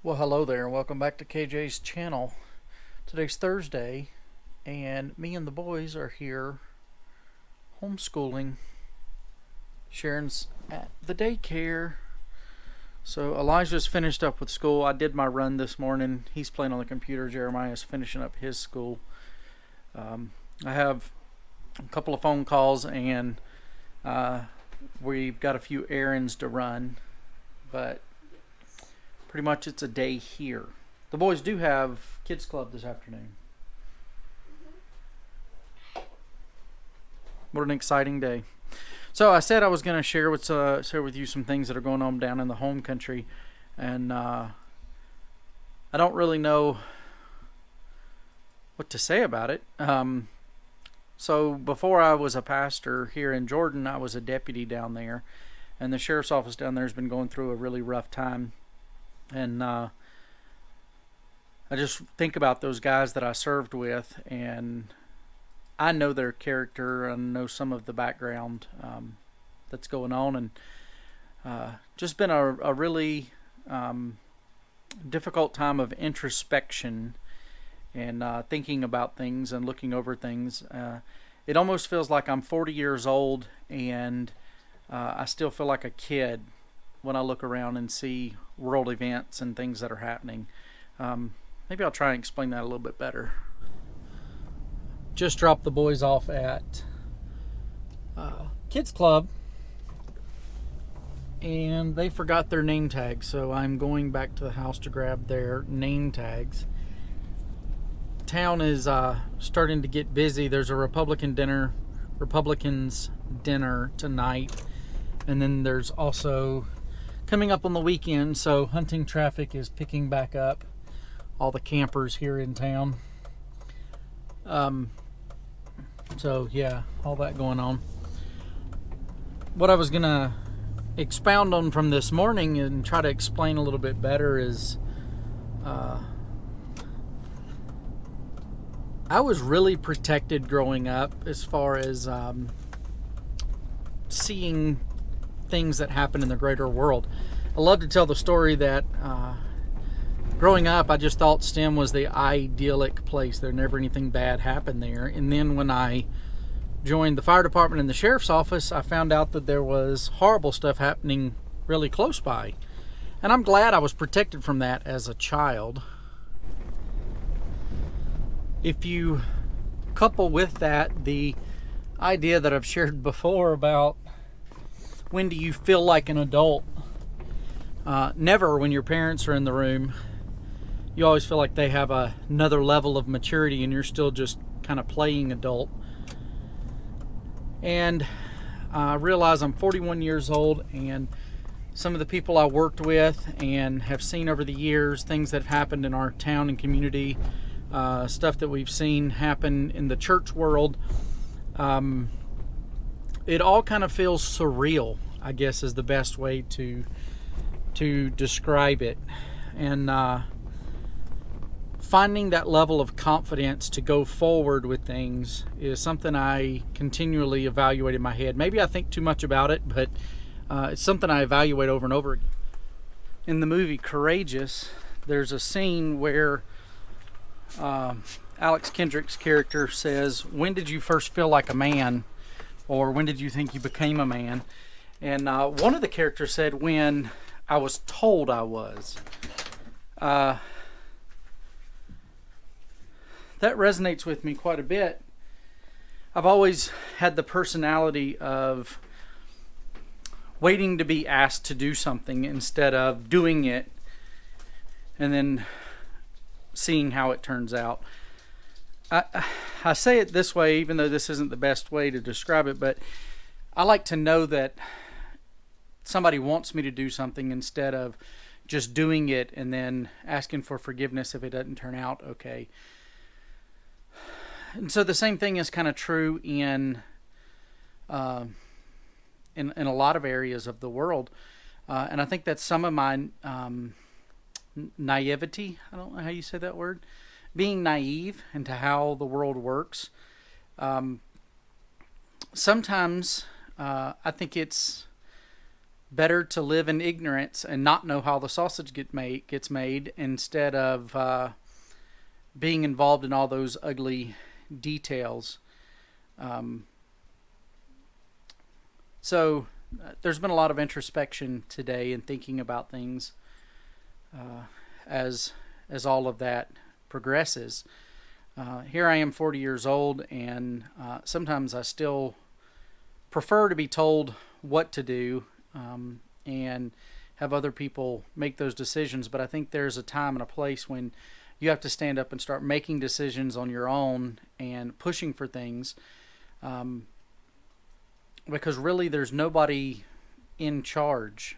Well, hello there, and welcome back to KJ's channel. Today's Thursday, and me and the boys are here homeschooling. Sharon's at the daycare. So Elijah's finished up with school. I did my run this morning. He's playing on the computer. Jeremiah's finishing up his school. I have a couple of phone calls, and we've got a few errands to run, but pretty much it's a day here. The boys do have kids club this afternoon. What an exciting day. So I said I was going to share with you some things that are going on down in the home country, and I don't really know what to say about it. So before I was a pastor here in Jordan, I was a deputy down there, and the sheriff's office down there has been going through a really rough time. And I just think about those guys that I served with, and I know their character and know some of the background that's going on, and just been a really difficult time of introspection and thinking about things and looking over things. It almost feels like I'm 40 years old, and I still feel like a kid when I look around and see world events and things that are happening. Maybe I'll try and explain that a little bit better. Just dropped the boys off at Kids Club, and they forgot their name tags, so I'm going back to the house to grab their name tags. Town is starting to get busy. There's a Republicans dinner tonight, and then there's also coming up on the weekend, so hunting traffic is picking back up. All the campers here in town. So yeah, all that going on. What I was gonna expound on from this morning and try to explain a little bit better is I was really protected growing up as far as seeing things that happen in the greater world. I love to tell the story that growing up, I just thought STEM was the idyllic place. There never anything bad happened there. And then when I joined the fire department and the sheriff's office, I found out that there was horrible stuff happening really close by. And I'm glad I was protected from that as a child. If you couple with that the idea that I've shared before about when do you feel like an adult, never when your parents are in the room. You always feel like they have another level of maturity and you're still just kind of playing adult. And I realize I'm 41 years old, and some of the people I worked with and have seen over the years, things that have happened in our town and community, stuff that we've seen happen in the church world, it all kind of feels surreal, I guess is the best way to describe it. And finding that level of confidence to go forward with things is something I continually evaluate in my head. Maybe I think too much about it, but it's something I evaluate over and over again. In the movie Courageous, there's a scene where Alex Kendrick's character says, "When did you first feel like a man?" Or "When did you think you became a man?" And one of the characters said, "When I was told I was." That resonates with me quite a bit. I've always had the personality of waiting to be asked to do something instead of doing it and then seeing how it turns out. I say it this way, even though this isn't the best way to describe it, but I like to know that somebody wants me to do something instead of just doing it and then asking for forgiveness if it doesn't turn out okay. And so the same thing is kind of true in a lot of areas of the world. And I think that's some of my naivety. I don't know how you say that word. Being naive into how the world works. Sometimes I think it's better to live in ignorance and not know how the sausage gets made instead of being involved in all those ugly details. Um, so there's been a lot of introspection today and thinking about things uh, as all of that progresses. Here I am, 40 years old, and sometimes I still prefer to be told what to do, and have other people make those decisions. But I think there's a time and a place when you have to stand up and start making decisions on your own and pushing for things, um, because really there's nobody in charge.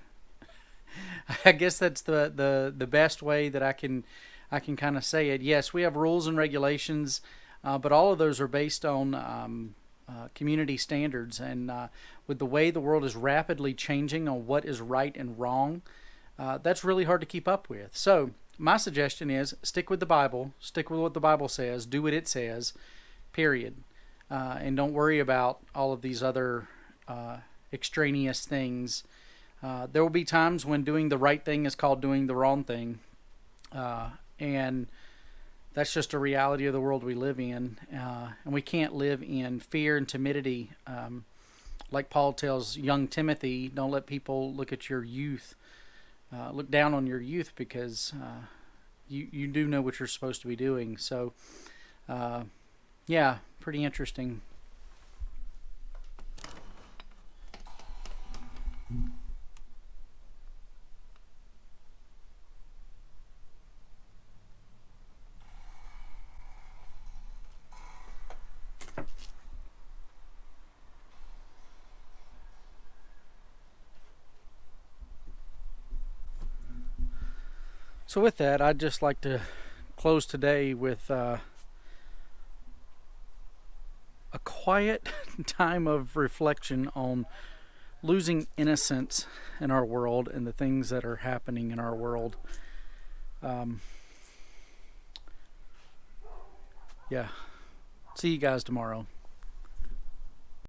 I guess that's the best way that I can kind of say it. Yes, we have rules and regulations, but all of those are based on community standards. And with the way the world is rapidly changing on what is right and wrong, that's really hard to keep up with. So my suggestion is stick with the Bible, stick with what the Bible says, do what it says, period. And don't worry about all of these other extraneous things. There will be times when doing the right thing is called doing the wrong thing. And that's just a reality of the world we live in. And we can't live in fear and timidity. Like Paul tells young Timothy, don't let people look at your youth, look down on your youth, because you do know what you're supposed to be doing. So, yeah, pretty interesting. So with that, I'd just like to close today with a quiet time of reflection on losing innocence in our world and the things that are happening in our world. Um, yeah. See you guys tomorrow.